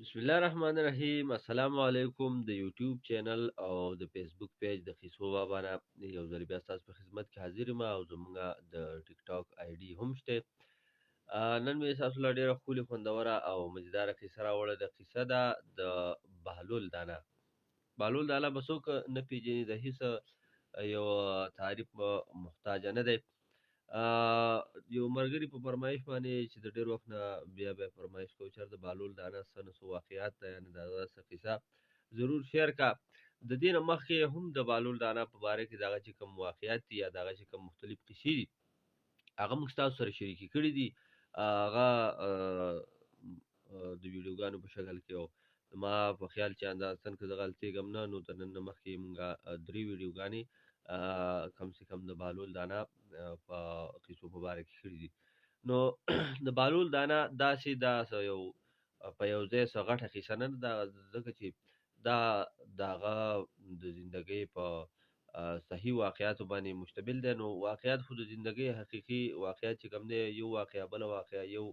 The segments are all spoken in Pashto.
بسم الله الرحمن الرحیم. السلام علیکم. د یوټیوب چینل او د فیسبوک پیج د خیسو بابا نه یو ځل بیا ستاسو په خدمت کې حاضر یم او زمونږ د ټیک ټاک آی ډي هم شته. نن مې تاسو له ډېره ښکلې خوندوره او مزیداره کیسه راوړې ده. کیسه ده د بهلول دانه. بهلول دانه به څوک نه پېژني، د هېڅ یو تعریف محتاجه نه دی. یو ملګري په فرمایش باندې چې د ډېر وخت نه بیا فرمایش کوي چېرته د بهلول دانه څه نه څه واقعیات ده، یعنې د هغه څه کیسه ضرور شیر کا. د دې نه مخکې هم د بهلول دانه په باره کې د هغه چې کوم واقعیات دي یا د هغه چې کوم مختلف کیسې دي هغه موږ ستاسو سره شریکې کړي دي. هغه د ویډیوګانو په شکل کې او زما په خیال چې اندازتن که زه غلطېږم نه نو د نن نه مخکې موږ 3 ویډیوګانې کم سے کم د بهلول دانه په کیسو په باره کې کړي دي. نو د بهلول دانه داسې دا یو په یو ځای څه غټه کیسه نه ده، ځکه چې دا د هغه د زندګۍ په صحیح واقعاتو باندې مشتمل دی. نو واقعات خو د زندګۍ حقیقي واقعات چې کوم دی، یو واقعه بله واقعه، یو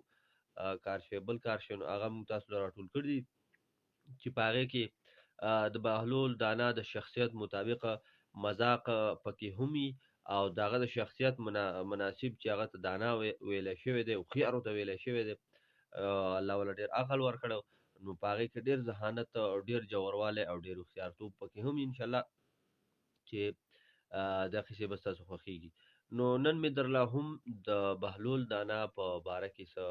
کار شوی بل کار شوی، نو هغه موږ تاسو له راټول کړي دي چې په هغې کې د بهلول دانه د شخصیت مطابق مذاق پکې هم وي او د هغه د شخصیت مناسب چې هغه ته دانه ویلی شوی دی، هوښیار ورته ویلی شوی دی. الله والا ډېر عقل ورکړی، نو په هغې کې ډېر ذهانت او ډېر ژوروالی او ډېر هوښیارتوب پکې هم انشاءالله چې دا کیسې به ستاسو خوښېږي. نو نن مې درله هم د بهلول دانه په باره کې څه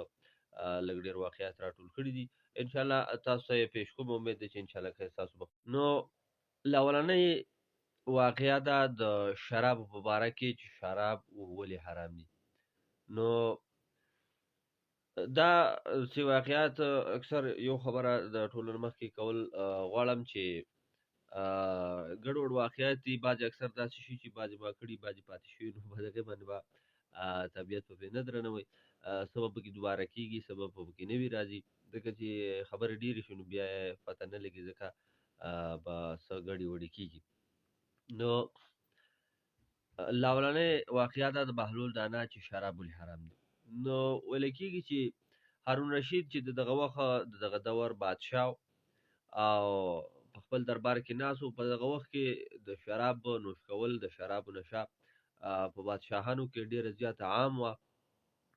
لږ ډېر واقعات راټول کړي دي. انشاءالله تاسو ته یې پیش کوم. امید دی چې انشاءالله که ستاسو نو لومړنۍ واقعه ده د شرابو په باره کې چې شراب ولې حرام دي. نو دا چې واقعات اکثر یو خبره د ټولو نه مخکې کول غواړم چې ګډوډ واقعات دي. بعضې اکثر داسې شي چې بعضې ما کړي بعضې پاتې شوي، نو په دغې باندې به طبیعت په پرې نه درنوئ. څه به پکې دوباره کېږي، څه به پکې نوي راځي، ځکه چې خبرې ډېرې شي نو بیا یې پته نه لګي، ځکه به څه ګډې وډې کېږي. نو لومړنۍ واقعه ده د بهلول دانه چې شراب ولې حرام دي. نو ویلی کېږي چې هارون رشید چې د دغه وخت د دغه دور بادشاه او په خپل دربار کې ناست و، په دغه وخت کې د شراب نوش کول، د شرابو نشه په بادشاهانو کې ډېره زیاته عام وه.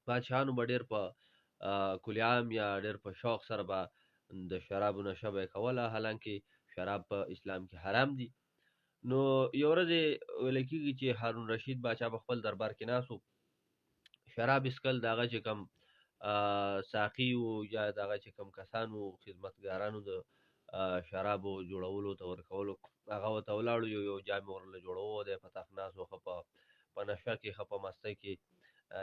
بادشاهانو به ډېر په کل عام یا ډېر په شوق سره به د شرابو نشه به یې کوله، حالانکې شراب په اسلام کې حرام دي. نو یو ورځ یې ویلی کېږي چې هارون رشید باچا په خپل دربار کې ناست و، شراب یې څښل. د هغه چې کوم ساقي وو یا د هغه چې کوم کسان وو خدمتګارانو د شرابو جوړولو ته ورکولو، هغه ورته ولاړو، یو جام یې ورله جوړوه، دی په تخت ناست و، ښه په نشه کې ښه په مستۍ کې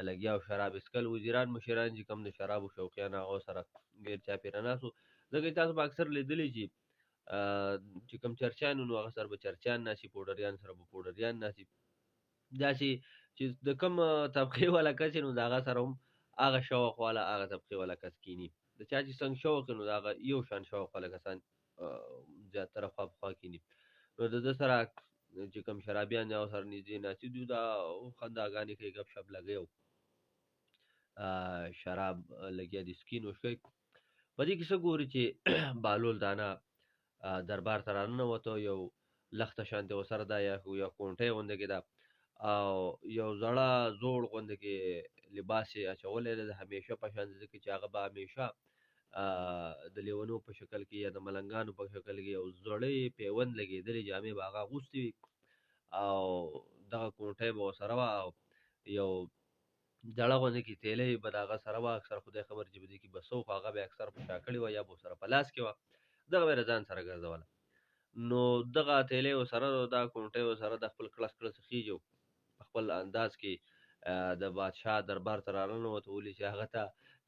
لګیا و، شراب یې څښل. وزیران مشران چې کوم د شرابو شوقیان هغه ورسره ډېر چاپېره ناست وو. ځکه تاسو به اکثر لیدلی چې کوم چرچیان وو نو هغه سره به چرچیان ناست وي، پوډریان سره به پوډریان ناست وي. داسې چې د کوم طبقې والا کس نو د هغه سره هم هغه شوق والا هغه طبقې والا کس کیني. د چا چې څنګه شوق نو د هغه یو شان شوق والا کسان زیاتره خوا په خوا کیني. نو د ده سره چې کوم شرابیان دي هغه سره نږدې ناستي دي، دا خنداګانې کوي، ګپ شپ لګوي او شراب لګیا دي څکي نوش کوي. په دې کې څه ګوري چې بهلول دانه دربار ته راننوته، یو لخته شانتې ورسره ده یا کونټۍ غوندې کې ده او یو زړه زوړ غوندې کې لباس یې اچولی دی، د همیشه په شان، ځکه چې هغه به همیشه د لیونو په شکل کې یا د ملنګانو په شکل کې یو زړې پیوند لګېدلې جامې به هغه اغوستې وي او دغه کونټۍ به ورسره وه او یو زړه غوندې کې تیلی به د هغه سره وه. اکثر خدای خبر چې په دې کې به څه و، خو هغه به یې اکثر په شا کړې وه یا به ورسره په لاس کې وه، دغه به یې له ځان سره ګرځوله. نو دغه تیلی ورسره ده، دغه کونټۍ ورسره ده، خپل کړس کړس خېجي په خپل انداز کې د بادشاه دربار ته راننوته. ولې چې هغه ته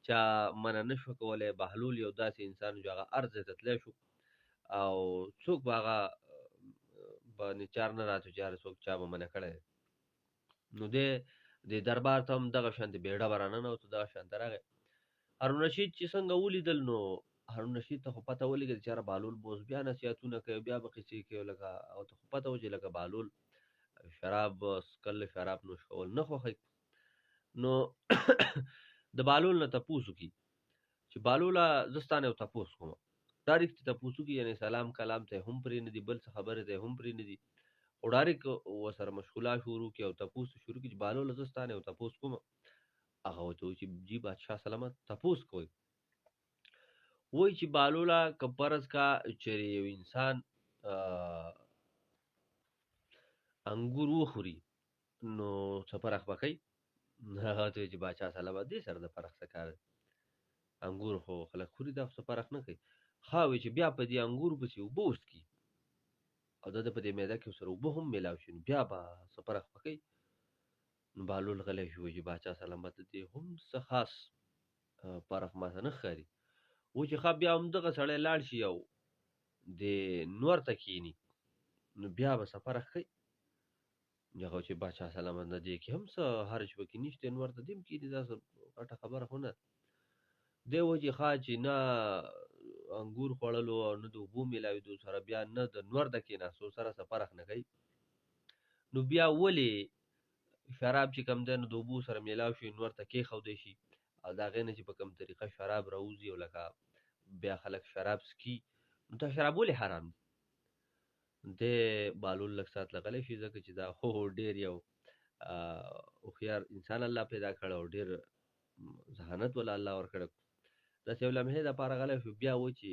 چا منع نه شو کولی. بهلول یو داسې انسان چې هغه هر ځای ته تللی شو او څوک به هغه باندې چار نه راته چې هر څوک چا به منع کړی دی. نو دی د دربار ته هم دغه شانتې بېډبه راننوته، دغه شانته راغی. هارون رشید چې څنګه ولیدل نو هارون رشید ته خو پته ولګېده چې یاره بهلول به اوس بیا نصیحتونه کوي، بیا به قیسې کوي، لکه هغه ته خو پته و چې لکه بهلول شراب څښل، شراب نوش کول نه خوښوي. نو د بهلول نه تپوس وکړي چې بهلوله زه ستا نه یو تپوس کوم، ډایرکټ تپوس وکړي، یعنې سلام کلام ته یې هم پرېنږدي، بل څه خبرې ته یې هم پرېنږدي، خو ډایرکټ ورسره مشغولا شروع کړي او تپوس شروع کړي چې بهلوله زه ستا نه یو تپوس کومه. هغه ورته وایي چې جي بادشاه سلامت تپوس کوئ. وایي چې بهلوله که فرض کا چېرې یو انسان انګور وخوري نو څه فرق به کوي؟ هغه ورته وایي چې بادشاه سلامت دې سره د فرق څه کار دی؟ انګور خو خلک خوري، دا خو څه فرق نه کوي. ښه وایي چې بیا په دې انګورو پسې اوبه وڅکي او د ده په دې معده کې ورسره اوبه هم میلاو شي، نو بیا به څه فرق به کوي؟ نو بهلول غلی شو، وایي چې بادشاه سلامت دې هم څه خاص فرق ماته نه ښکاري. وایي چې ښه بیا همدغه سړی لاړ شي او د نور ته کښېني نو بیا به څه فرق کوي؟ هغه چې بادشاه سلامت نه دې کې هم څه حرج پکې نشته، نور ته دې هم کښېني، دا څه غټه خبره خو نه. دی وایي چې ښه چې نه انګور خوړلو او نه د اوبو میلاوېدو سره بیا نه د نور د کېناستو سره څه فرق نه کوي، نو بیا ولې شراب چې کوم دی نو د اوبو سره میلاو شي، نور ته کېښودی شي او د هغې نه چې په کوم طریقه شراب راوځي او لکه بیا خلک شراب څکي، نو دا شراب ولې حرام دي؟ دی بهلول لږ ساعت غلی شي، ځکه چې دا خو ډېر یو هوښیار انسان الله پیدا کړی او ډېر ذهانت ولا الله ورکړی. داسې یو لمحې دپاره غلی شو، بیا وایي چې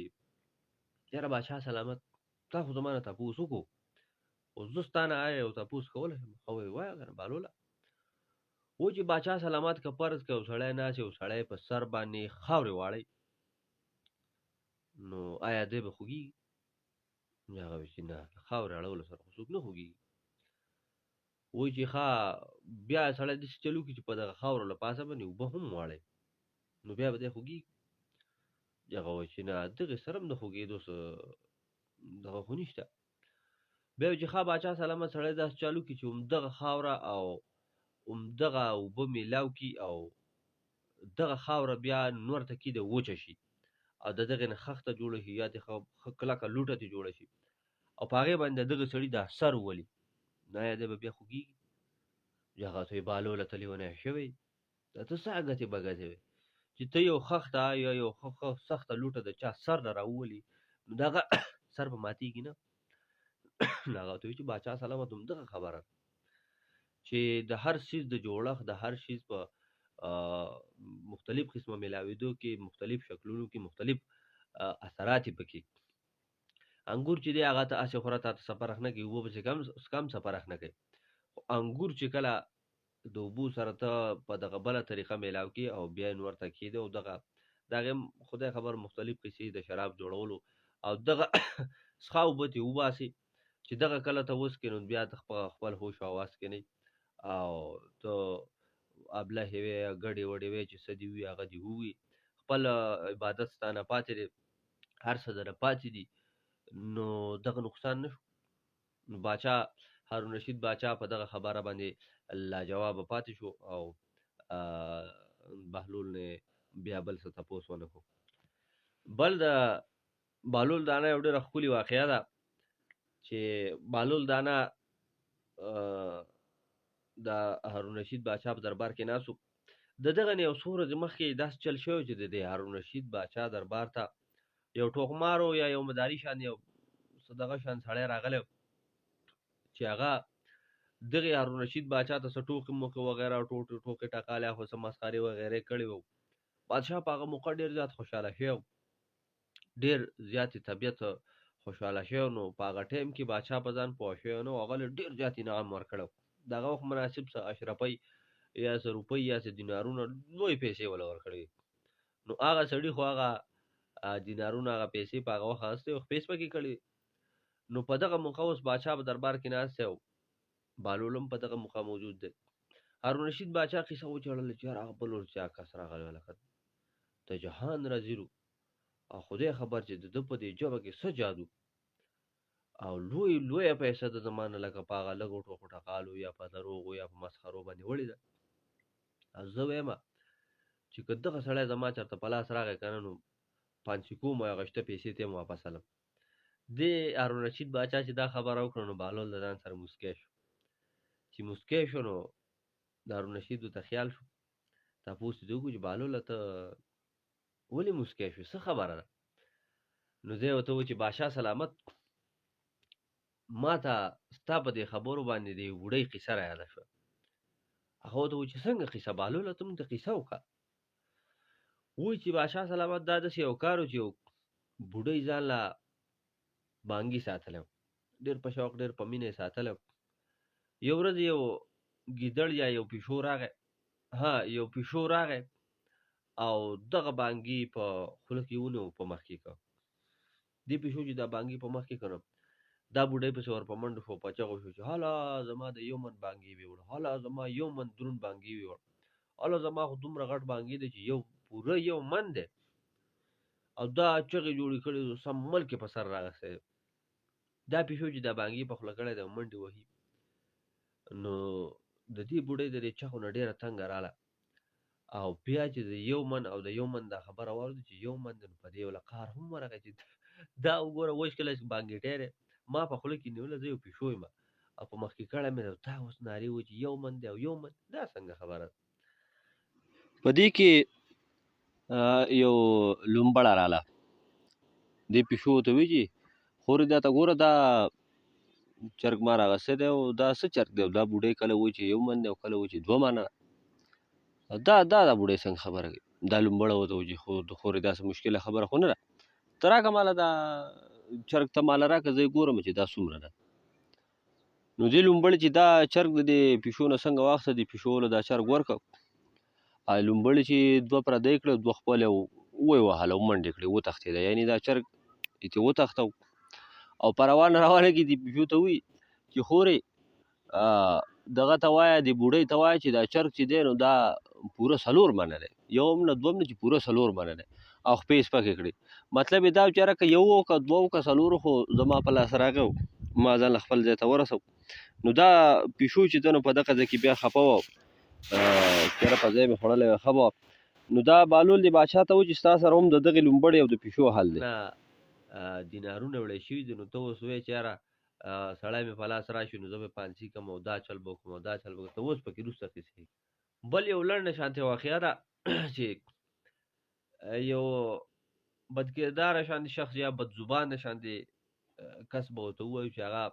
یاره بادشاه سلامت تا خو زما نه تپوس وکړو، خو زه ستا نه آیا یو تپوس کولی شم؟ هغه وایي وایه کنه بهلوله. وایي چې بادشاه سلامت که فرض که یو سړی ناست یو سړی په سر باندې خاورې واړوي نو آیا دی به خوږېږي؟ هغه وایي چې نه، خاورې اړولو سره خو څوک نه خوږېږي. وایي چې ښه بیا سړی داسې چل وکړي چې په دغه خاورو له پاسه باندې اوبه هم واړوي نو بیا به دی خوږېږي؟ هغه وایي چې نه، دغې سره هم د خوږېدو څه دغه خو نشته. بیا وایي چې ښه بادشاه سلامت سړی داسې چالو کړي چې همدغه خاوره او همدغه اوبه میلاو کړي او دغه خاوره بیا نور ته کښېږدي وچه شي او د دغې نه خښته جوړه شي یا دې ښه کلکه لوټه ترې جوړه شي او په هغې باندې د دغه سړي دا سر وولي نو آیا دی به بیا خوږېږي؟ هغه ته وایي بهلوله ته لیونی شوی، دا ته څه اګتې بګتې وې چې ته یو خښته یا یو ښه سخته لوټه د چا سر نه راوولي نو د هغه سر به ماتېږي نه؟ نو هغه ورته وایي چې بادشاه سلامت همدغه خبره چې د هر څیز د جوړښت د هر څیز په مختلف قسمه میلاوېدو کې مختلف شکلونو کې مختلف اثرات یې پکې. انګور چې دی هغه ته هسې خوره تا ته څه فرق نه کوي، اوبه پسې کم څه فرق نه کوي، خو انګور چې کله د اوبو سره ته په دغه بله طریقه میلاو کړي او بیا یې نور ته کښېږدي او دغه د هغې خدای خبر مختلف قصې د شراب جوړولو او دغه څښا اوبه ترې وباسي چې دغه کله ته وڅکې نو بیا ته خپل هوش او حواس کې نه او ته ابلهې وې ګډې وډې وې چې څه دې وي هغه دې ووي، خپل عبادت ستا نه پاتې دی، هر څه درنه پاتې دي، نو دغه نقصان نه شو. نو باچا هارون رشید باچا په دغه خبره باندې لاجوابه پاتې شو او بهلول نه بیا بل څه تپوس ونه کړو. بل د بهلول دانه یو ډېره ښکلې واقعه ده چې بهلول دانه د هارون رشید باچا په دربار کې ناست و. د دغه نه یو څو ورځې مخکې داسې چل شوی چې د هارون رشید باچا دربار ته یو ټوغمارو یا یو مداري شان یو څه دغه شان سړی راغلی چې هغه دغې هارون رشید باچا ته څه ټوکې موکې وغیره ټوکې ټکالې خو څه مسخرې وغیرې کړې وو. بادشاه په هغه موقع ډېر زیات خوشحاله شوی و، ډېر زیاتې طبیعت خوشحاله شوی نو په هغه ټایم کې بادشاه په ځان پوه شوی نو هغه له ډېر زیات انعام ورکړی و. د هغه وخت مناسب څه اشرفۍ یا څه روپۍ یا څه دینارونه لویې پیسې وله ورکړې نو هغه سړي خو هغه دینارونه هغه پیسې په هغه وخت اخیستې او خپې سپکې کړې. نو په دغه موقع اوس بادشاه په دربار کې ناست دی او بهلول هم په دغه موقع موجود دی. هارون رشید باچا قصه وچړله چې یاره هغه بل ورځ چا کس راغلی لکه د جهان راځیرو او خدای خبر چې د ده په دې ژبه کې څه جادو او لویه پیسه د زمانه لکه په هغه لږو ټوکو ټقالو یا په دروغو یا په مسخرو باندې وړې ده. او زه وایم چې که دغه سړی زما چېرته په لاس راغی که نه نو پانسي کوم او هغه شته پیسې ته یې واپس الم. دې هارون رشید باچا چې دا خبره وکړه نو بهلول د ځان سره موسکی شو. چې موسکی شو نو د هارون رشید ورته خیال شو، تپوس یې وکړو چې بهلوله ته ولې موسکی شوې، څه خبره ده؟ نو دی ورته وویل چې بادشاه سلامت، ما ته ستا په دې خبرو باندې د یوې بوډۍ قصه رایاده شوه. هغه ورته وویل چې څنګه قصه بهلوله، ته موږ ته قصه وکړه. وایي چې بادشاه سلامت دا داسې یو کار و چې یو بوډۍ ځان له بانګي ساتلی و، ډېر په شوق ډېر په مینه یې ساتلی و. یو ورځ یو ګیدړ یا یو پیشو راغی، یو پیشو راغی او دغه بانګي په خوله کې ونیو، په مخ کې کړ. دې پیشو چې دا بانګي په مخ کې کړ، دا بوډۍ پسې ور په منډه شو، په چغو شو چې هله زما د یو من بانګي ویوړ، هله زما یو من دروند بانګي ویوړ، هله زما خو دومره غټ بانګي دی چې پوره یو من دی. او دا چغې جوړې کړې، سم ملک په سر راغستی. دا پیشو چې دا بانګي په خوله کړی دی منډې وهي، نو د دې بوډۍ د دې چغو نه ډېره تنګه راله. او بیا چې د یو من او د یو من دا خبره واورېده چې یو من دی، نو په دې یو له قهر هم ورغی چې دا وګوره اوس کله چې بانګېټی دی ما په خوله کې نیولی، زه یو پیشو یم او په مخ کې کړی مې دی، تا اوس نارې ووایي چې یو من دی او یو من، دا څنګه خبره ده؟ په دې کې یو لومبړه راله. دې پیشو ورته وایي چې خورې دا ته ګوره دا چرګ ما راغستی دی او دا څه چرګ دی؟ دا بوډۍ کله وایي چې یو من دی او کله وایي چې 2 منه. دا بوډۍ څنګه خبره کوي؟ دا لومبړه ورته وایي چې خورې داسې مشکله خبره خو نه ده، ته راکړه ماله دا چرګ، ته ماله راکړه زه یې ګورم چې دا څومره ده. نو دې لومبړي چې دا چرګ د دې پیشو نه څنګه واخیسته، دې پیشو له دا چرګ ورکړ. لومبړي چې 2 پردی کړه، 2 خپل ویې وهله او منډې کړې، وتښتېده. یعنې دا چرګ چې وتښته او په روانه کې دې پیشو ته وایي چې خورې دغه ته وایه، دې بوډۍ ته وایه چې دا چرګ چې دی نو دا پوره 4 منه دی، یو هم نه 2 هم نه چې پوره 4 منه دی. او خپې یې سپکې کړې. مطلب یې دا و چې یاره که 1 و که 2 و که 4 خو زما په لاس راغی و، ما ځان له خپل ځای ته ورسو. نو دا پیشو چې ده نو په دغه ځای کې بیا خفه وه چې یاره په ځای مې خوړلی وی، ښه به. نو دا بهلول دې بادشاه ته وایي چې ستا سره هم د دغې لومبړې او د پیشو حل دی. دینارونه وړی شوي دي، نو ته اوس وایې چې یاره سړی مې په لاس راشي نو زه به پانسي کړم او دا چل به وکړم او دا چل به وکړم، ته اوس پکې وروسته قیسې. بل یو لنډه شانتې واقعه ده چې یو بدکرداره شانتې شخص یا بدزبانه شانتې کس به ورته ووایو چې هغه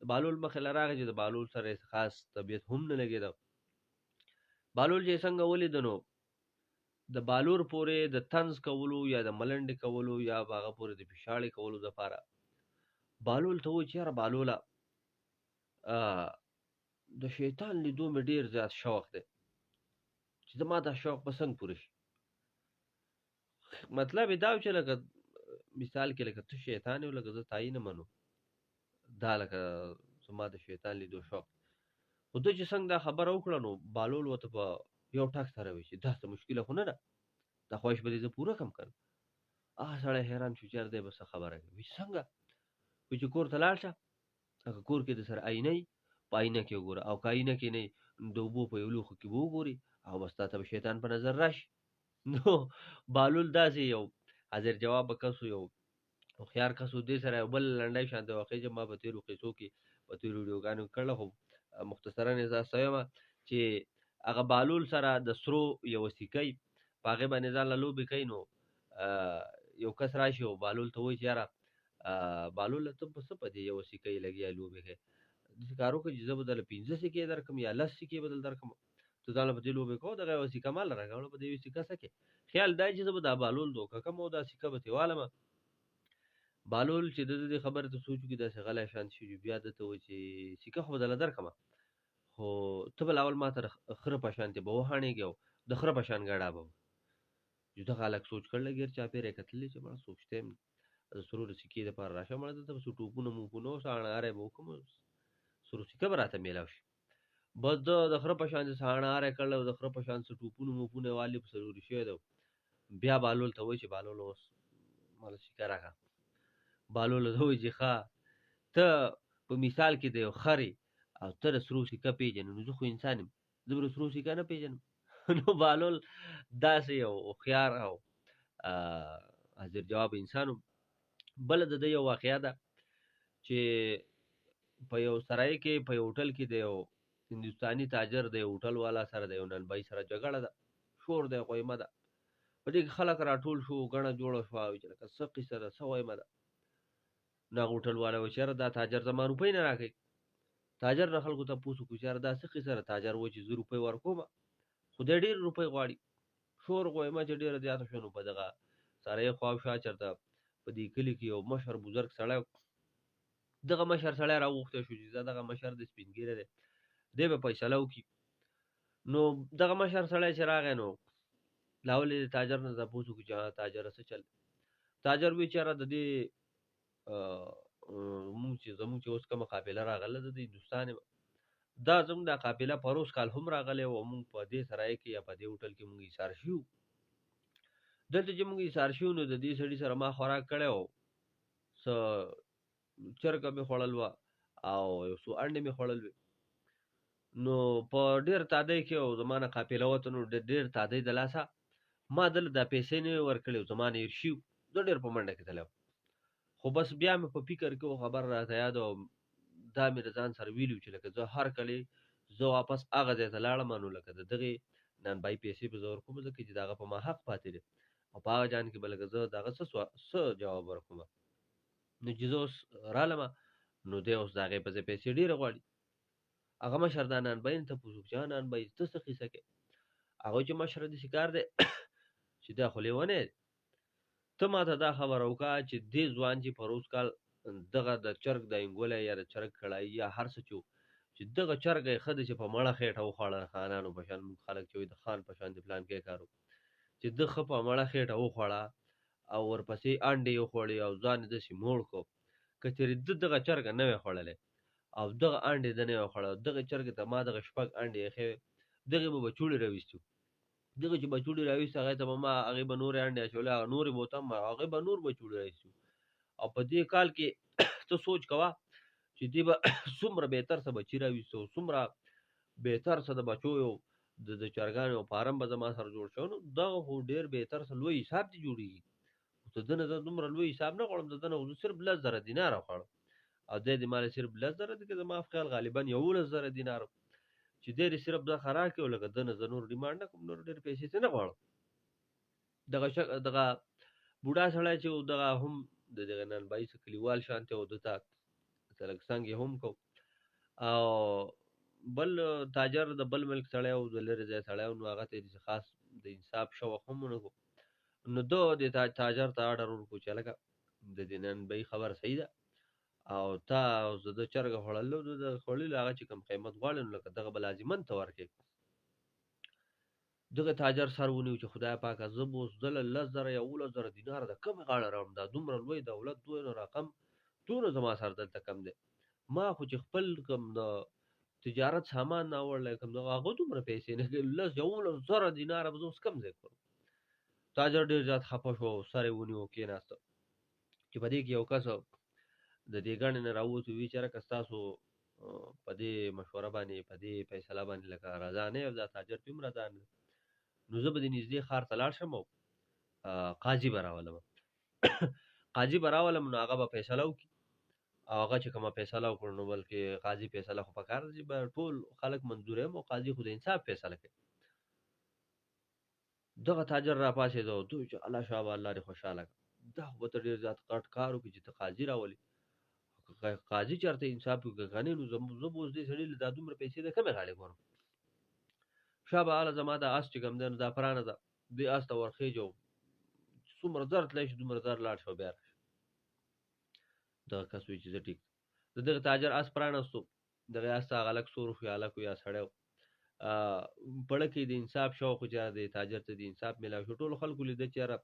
د بهلول مخې له راغی چې د بهلول سره یې خاص طبیعت هم نه لګېده. بهلول چې څنګه ولیده نو د بهلول پورې د طنز کولو یا د ملنډې کولو یا به هغه پورې د پیشاړې کولو دپاره بهلول ته ووایي چې یاره بهلوله د شیطان لیدو مې ډېر زیات شوق دی چې زما دا شوق به څنګه پوره شي. مطلب یې دا و چې لکه مثال کې لکه ته شیطان یې او لکه زه تا یې نه منو، دا لکه زما د شیطان لیدو شوق. خو ده چې څنګه دا خبره وکړه نو بهلول ورته په یو ټک سره وایي چې دا څه مشکله خو نه ده، دا خواهش به دې زه پوره کړم که نه. هغه سړی حیران شو چې یاره دی به څه خبره کوي. وایي څنګه؟ وایي چې کور ته لاړ شه، هغه کور کې د سره آینه وي، په آینه کې وګوره، او که آینه کې نه وي نو د اوبو په یو لوښو کې به وګوري او بس تا ته به شیطان په نظر راشي. نو بهلول داسې یو حاضر جوابه کس و، یو هوښیار کس و. دې سره یو بل لنډی شانتې واقعې چې ما په تېرو قصو کې په تېرو ویډیوګانو کې کړله، خو مختصرا یې زه ستایم چې هغه بهلول سره د سرو یوه سیکۍ په هغې باندې ځان له لوبې کوي. نو یو کس راشي او بهلول ته وایي چې یاره بهلوله ته په څه په دې یوه سیکۍ لګیا لوبې کوې، داسې کار وکړه چې زه به درله 15 سیکې درکړم یا 10 سیکې به درله درکړم، ته ځان له په دې لوبې کوه، دغه یوه سیکه ما له راکړه، په دې یوه سیکه څه کوې؟ خیال دا چې زه به دا بهلول دوکه کړم او دا سیکه به ترې والمه. بهلول چې د دې خبرې ته سوچ وکړي، داسې غلی شانت شي، بیا ده ته وایي چې سیکه خو به درله درکړمه، خو ته به اول ما ته خره په شانتې به وهاڼېږې او د خره په شان ګډا به وه. چې دغه هلک سوچ کړله، ګیر چاپېره یې کتلې چې مړه سوچته یم د سرو د سیکې دپاره راشه، مړه دلته به څه ټوپونه موپونه او ساڼهاری به وکړم، سرو سیکه به راته میلاو شي. بس ده د خره په شان ساڼهاری کړلی او د خره په شان څه ټوپونه موپونه یې والي په څلوري شوی دی. بیا بهلول ته وایي چې بهلول اوس ماله سیکه راکړه. بهلول ته وایي چې ښه ته په مثال کې د یو خر او ته د سرو سیکه پېژنې، نو زه خو انسان یم، زه به د سرو سیکه نه پېژنم. نو بهلول داسې یو هوښیار او حاضر جواب انسان و. بله د ده یو واقعه ده چې په یو سرای کې په یو هوټل کې د یو هندوستاني تاجر د یو هوټل والا سره د یو ننبایي سره جګړه ده، شور دی، قیمه ده. په دې کې خلک راټول شو، ګڼه جوړه شوه چې لکه څه قیصه ده، څه وایم ده. نو هغه هوټلوالا وایي چې یاره دا تاجر زما روپۍ نه راکوي. تاجر نه خلکو تپوس وکړو چې یاره دا څه قیصه ده. تاجر وایي چې زه روپۍ ورکومه، خو دی ډېرې روپۍ غواړي. شور غویمه چې ډېره زیاته شوه، نو په دغه سارې خوا او شا چېرته په دې کلي کې یو مشر بزرګ سړی و. دغه مشر سړی راوغوښتی شو چې دغه مشر د سپین ږیری دی، دی به فیصله وکړي. نو دغه مشر سړی چې راغی نو لاول یې د تاجر نه تپوس وکړو چې تاجره څه چل. تاجر وایي چې یاره د دې زمونږ چې اوس کومه قافله راغله ده د هندوستان یم، دا زموږ دا قافله پروس کال هم راغلی و. مونږ په دې سرای کې یا په دې هوټل کې مونږ ایسار شوي وو. دلته چې مونږ ایسار شوي نو د دې سړي سره ما خوراک کړی و، څه چرګه مې خوړل وه او یو څو انډې مې خوړل وې. نو په ډېر تادۍ کې او زما نه قافله وته، نو ډېر تادۍ د لاسه ما دله دا پیسې نه وې ورکړې، زما نه هېر شوي. زه ډېر په منډه کې تللی وم، خو بس بیا مې په فکر کې و خبر راته یاد او دا مې د ځان سره ویلي چې لکه زه هر کله زه واپس هغه ځای ته لاړم نو لکه د دغې نانبایي پیسې به زه ورکوم، ځکه چې د هغه په ما حق پاتې دی او په هغه جان کې به لکه زه د هغه څه جواب ورکوم. نو چې زه اوس رالم نو دی اوس د هغې په ځای پیسې ډېرې غواړي. هغه مشر دا نانبایي نه تپوس وکړو چې نانبایي ته څه قیصه کوې. هغه وایي چې مشره داسې کار دی چې دا خو لیونی دی. ته ماته دا خبره وکړه چې دې ځوان چې پروس کال دغه د چرګ د انګولی یا د چرګ کړایي یا هر څه چې دغه چرګه یې ښه دی چې په مړه خېټه وخوړه، خانانو په شان موږ خلک چې وایي د خان په شان د پلانکۍ کار و، چې ده ښه په مړه خېټه وخوړه او ورپسې انډې یې وخوړې او ځان یې داسې موړ کړو. که چېرې ده دغه چرګه نه وی خوړلی او دغه انډې ده نه وی خوړه، دغه چرګې ته ما دغه شپږ انډې ایښې وې، دغې به بچوړې راویستي وو. دغه چې بچوړې راویستې هغې ته به ما هغې به نورې انډې اچولې، هغه نورې به ورته هغې به نور بچوړې راویستي وو. او په دې کال کې ته سوچ کوه چې دې به څومره بهتر څه بچي راویسته او څومره بهتر څه د بچو یو د چرګانو یو فارم به زما سره جوړ شو. نو دغه خو ډېر بهتر څه لوی حساب دې جوړېږي. د ده نه زه دومره لوی حساب نه غواړم، د ده نه خو زه صرف 10,000 دیناره غواړم او دی دې ماله صرف 10,000 دي، که زما په خیال غالبا 11,000 دیناره چې دی دې صرف دغه راکړي او لکه ده نه زه نور ډیمانډ نه کوم، نور ډېر پیسې څه نه غواړم. دغه بوډا سړی چې و دغه هم د دغه نانبایي څه کلیوال شانتې و، ده ته لږ څنګ یې هم کو. او بل تاجر د بل ملک سړی و، د لرې ځای سړی و، نو هغه ته یې خاص د انصاف شوق هم ونه کړو. نو ده د تاجر ته اډر ورکړو چې هلکه د دې نانبایي خبره صحیح ده او تا اوس د ده چرګه خوړله او د خوړلي هغه چې کوم قیمت غواړي نو لکه دغه به لازمن ته ورکړې. دغه تاجر سر ونیو چې خدای پاکه زه به اوس دله 10,000 یا 11,000 دیناره د کومې غاړه راوړم، دا دومره لوی دولت دونه رقم څونه زما سره دلته کم دی، ما خو چې خپل کوم د تجارت سامان راوړلی کوم دغه هغه دومره پیسې نه کوي، 10 یا 11,000 دیناره به زه اوس کوم ځای کړم. تاجر ډېر زیات خفه شو او سر یې ونیو کېناسته. چې په دې کې یو کس د دې ګڼې نه راووت ویل چې هلکه ستاسو په دې مشوره باندې په دې فیصله باندې لکه رضا نه یم، دا تاجر پې هم رضا نه دی، نو زه به د نږدې ښار ته لاړ شم او قاضي به راولم. قاضي به راولم نو هغه به فیصله وکړي او هغه چې کومه فیصله وکړو نو بلکې قاضي فیصله خو پکار ده چې به ټول خلک منظوروي او قاضي خو د انصاف فیصله کوي. دغه تاجر راپاڅېد او دوی چې الله شابه الله دې خوشحاله کړه، دا خو به ته ډېر زیات غټ کار وکړي چې ته قاضي راولې. قاضي چېرته انصاف وکړي که نه نو زه به اوس دې سړي له دا دومره پیسې د کومې غاړې ګورم. شابه هله زما دا اس چې کوم دی نو دا پرانه ده، دې اس ته ورخېجو څومره زر تللی شي دومره زر لاړ شه او بیا راشه. دغه کس وایي چې زه ټیک د دغه تاجر اس پرانستو، دغه اس ته هغه لږ سور وشو یا هلک یا سړی پړه کې د انصاف شوق و چې د تاجر ته د انصاف میلاو شو. ټولو خلکو لیده چې یاره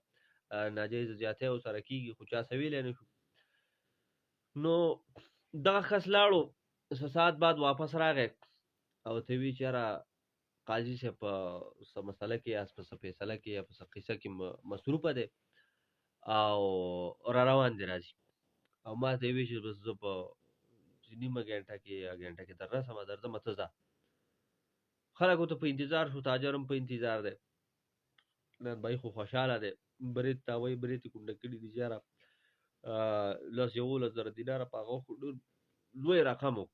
ناجایزه زیاتی ورسره کېږي خو چا څه ویلی نه شو. نو دغه کس لاړو، څه ساعت بعد واپس راغی او ته وی چې یاره قاضي صاحب په څه مسله کې یا په څه فیصله کې یا په څه قصه کې مصروفه دی او را روان دی راځي. او ما ته یې وویل چې بس زه په نیمه ګنټه کې یا ګنټه کې در رسمه درځمه ته ځه. خلک ورته په انتظار شو، تاجر هم په انتظار دی. نانبایي خو خوشحاله دی، برید ته وایي برید یې کونډه کړي دي چې یاره 11,000 دیناره په هغه خو ډېر لوی رقم و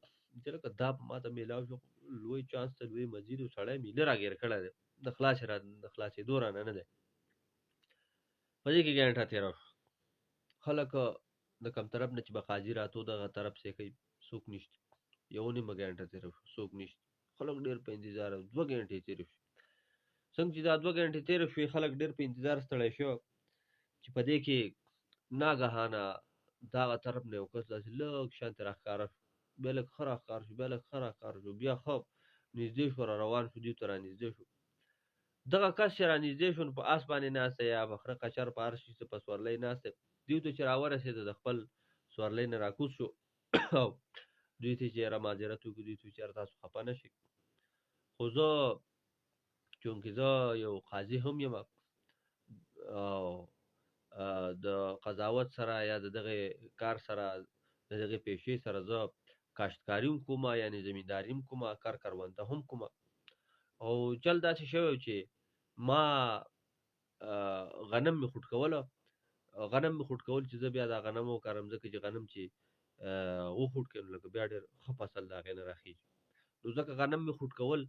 چې لکه دا په ما ته میلاو شو، لوی چانس ته لوی مزید و، سړی مې نه راګیر کړی دی، د خلاصېدو رانه نه دی. په دې کې ګنټه تېره شوه. خلک د کوم طرف نه چې به قاضي راتلو دغه طرف چې کوي څوک نشته. یوه نیمه ګنټه تېره شوه څوک نشته. خلک ډېر په انتظار 2 ګنټې تېرې شوې. څنګه چې دا 2 ګنټې تېرې شوې خلک ډېر په انتظار ستړی شو چې په دې کې ناګهانه دغه طرف نه یو کس داسې لږ شانتې راښکاره شو. بیا لږ ښه راښکاره شو بیا لږ ښه راښکاره شو بیا ښه نږدې شو را روان شو دوی ته رانږدې شو. دغه کس چې رانږدې شو نو په آس باندې ناست دی یا په خره قچر په هر شي څه په سورلۍ ناست دی. دوی ته چې راورسېده د خپل سورلۍ نه راکوز شو او دوی ته چې یاره معذرت وکړو دوی ته چې تاسو خفه نه شئ خو زه چونکې زه یو قاضي هم یم او د قضاوت سره یا د دغه کار سره د دغه پیشې سره زه کاشتکاري هم کومه یعنې زمینداري هم کومه کار کرونده هم کومه او چل داسې شوی چې ما غنم مې خوټ کوله چې زه بیا دا غنم وکرم ځکه چې غنم چې وخوټ کړي نو لکه بیا ډېر ښه فصل د هغې نه راخېږي نو ځکه غنم مې خوټ کول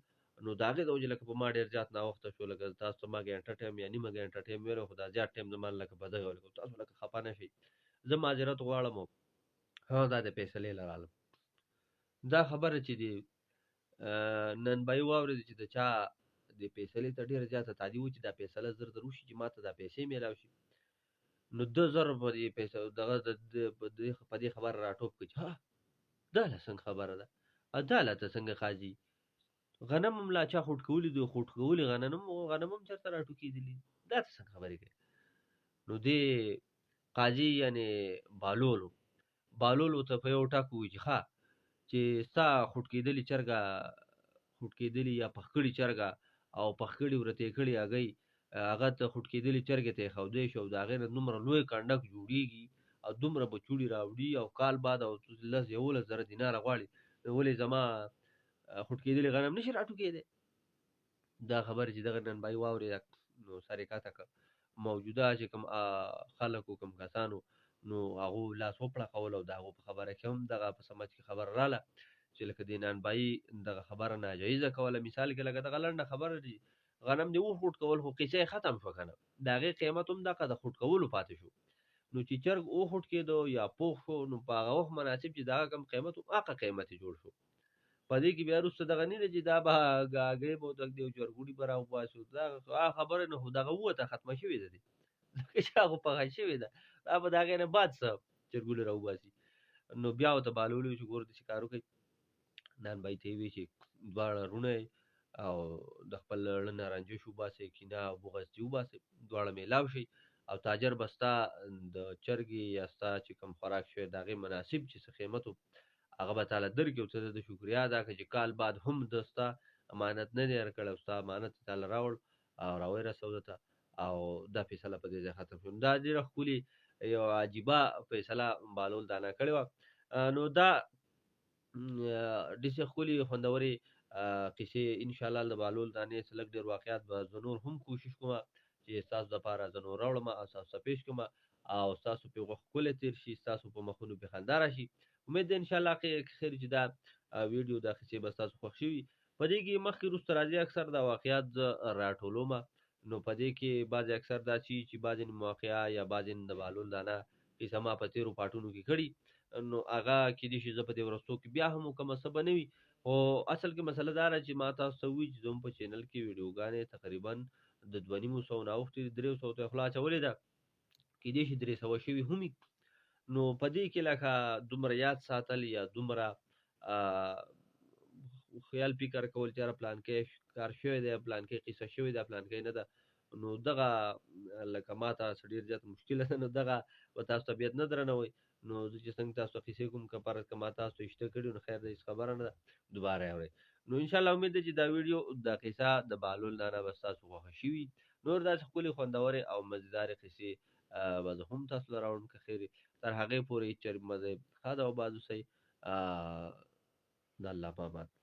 نو د هغې د وجې لکه په ما ډېر زیات ناوخته شو لکه تاسو ته ما ګنټه ټایم یا نیمه ګنټه ټایم ویلی خو دا زیات ټایم زما لکه په دغه ولګو تاسو لکه خفه نه شئ زه معذرت غواړم او دا د فیصلې له رالم دا خبره چې دی نن به یې واورېدې چې د چا د فیصلې ته ډېره زیاته تادي و چې دا فیصله زر زر وشي چې ما ته دا پیسې میلاو شي نو 2000 په دې پیسې دغه په دې خبره راټوپ کړي چې ها دا لا څنګه خبره ده دا لا ته څنګه قاضي غنم هم لا چا خوټ کولي دي خوټ کولي غنم هم چېرته راټوکېدلي دا ته څنګه خبرې کوي نو دې قاضي یعنې بهلول ورته په یو ټک ووایي چې ښه چې ستا خوټ کېدلې چرګه خوټ کېدلې یا پخ کړې چرګه او پخ کړې ورته کړې هګۍ هغه ته خوټ کېدلې چرګې ته یې ښودی شو او د هغې نه دومره لوی کنډک جوړېږي او دومره بچوړي راوړي او کال بعد او 11 زره دیناره غواړي ولې زما خوټ کېدلې غنم نشي راټوکېدی دا خبره چې دغه نن بایي واورېده نو سر یې کښته کړ موجوده چې کوم خلکو کوم کسانو نو هغو لاس وپړقول او د هغو په خبره کې هم دغه په سمج کې خبره راله چې لکه د نانبایي دغه خبره ناجایزه کوله مثال کې لکه دغه لنډه خبره دي غنم دې وخوټ کول خو قیصه یې ختم شو که نه د هغې قیمت هم دغه د خوټ کولو پاتې شو نو چې چرګ وخوټ کېدو یا پوخ شو نو په هغه وخت مناسب چې د هغه کم قیمت و هغه قیمت یې جوړ شو په دې کې بیا وروسته دغه نه ده چې دا به هګۍ به ودرېږدي او چرګوړي به راوباسو دغه خبره نه خو دغه ووته ختمه شوې ده دي ځکه چې هغه پخه شوې ده دا به د هغې نه بعد څه چرګوړي راوباسي نو بیا ورته بهلول وویل چې ګوره داسې کار وکړئ نانبایي ته یې وویل چې دواړه وروڼه او د خپل زړه نه رنجش وباسئ کینه او بغض دې وباسئ دواړه میلاو شئ او تاجر به ستا د چرګې یا ستا چې کوم خوراک شوی د هغې مناسب چې څه قیمت و هغه به تعالی درکړي او ته د شکریا ادا کړه چې کال بعد هم د ستا امانت نه دی ورکړی او ستا امانت یې تعالی راوړ او راوی رسولو ته او دا فیصله په دې ځای ختم شو دا ډېره ښکلې یو عجیبه فیصله بهلول دانا کړې وه نو دا ډېرې ښکلې خوندورې قصې انشاءالله د بهلول دانې څه لږ ډېر واقعات به زه نور هم کوشش کوم چې ستاسو دپاره زه نور راوړم او ستاسو ته پیش کړم او ستاسو پرې وخت ښکلی تېر شي ستاسو په مخونو پرې خندا راشي امید ده انشاءالله خیر چې دا ویډیو دا قصې به ستاسو خوښ شوي په دې کې مخکې وروسته راځي اکثر دا واقعات زه راټولوم نو په دې کې بعضې اکثر داسې وي چې بعضې واقعه یا بعضې د بهلول دانه قصه ما په تېرو پاټونو کې کړي نو هغه کېدای شي زه په دې ورځو کې بیا هم وکړمه څه به نه وي خو اصل کې مسله دا ده چې ما تاسو ته ووایي چې زموږ په چینل کې ویډیوګانې تقریبا د 250 ناوښتې 300 ته یې خوله اچولې ده کېدای شي 300 شوي هم وي نو په دې کې لکه دومره یاد ساتل یا دومره خیال فکر کول چې یاره پلانکی کار شوی دی پلانکی قصه شوې ده پلانکی نه ده نو دغه لکه ما ته څه ډېر زیات مشکله ده نو دغه به تاسو طبیعت نه درنوئ نو زه چې څنګه تاسو ته قصې کوم که فرض که ما تاسو ته اشته کړي نو خیر ده هېڅ خبره نه ده دوباره یې اورئ نو انشاءالله امید ده چې دا ویډیو دا قصه د بهلول دانه به ستاسو خوښه شوي نور داسې ښکلې خوندورې او مزېدارې قصې به زه هم تاسو ته راوړم که خیر تر هغې پورې چرب مذهب ښه ده او باز اوسئ د الله په امان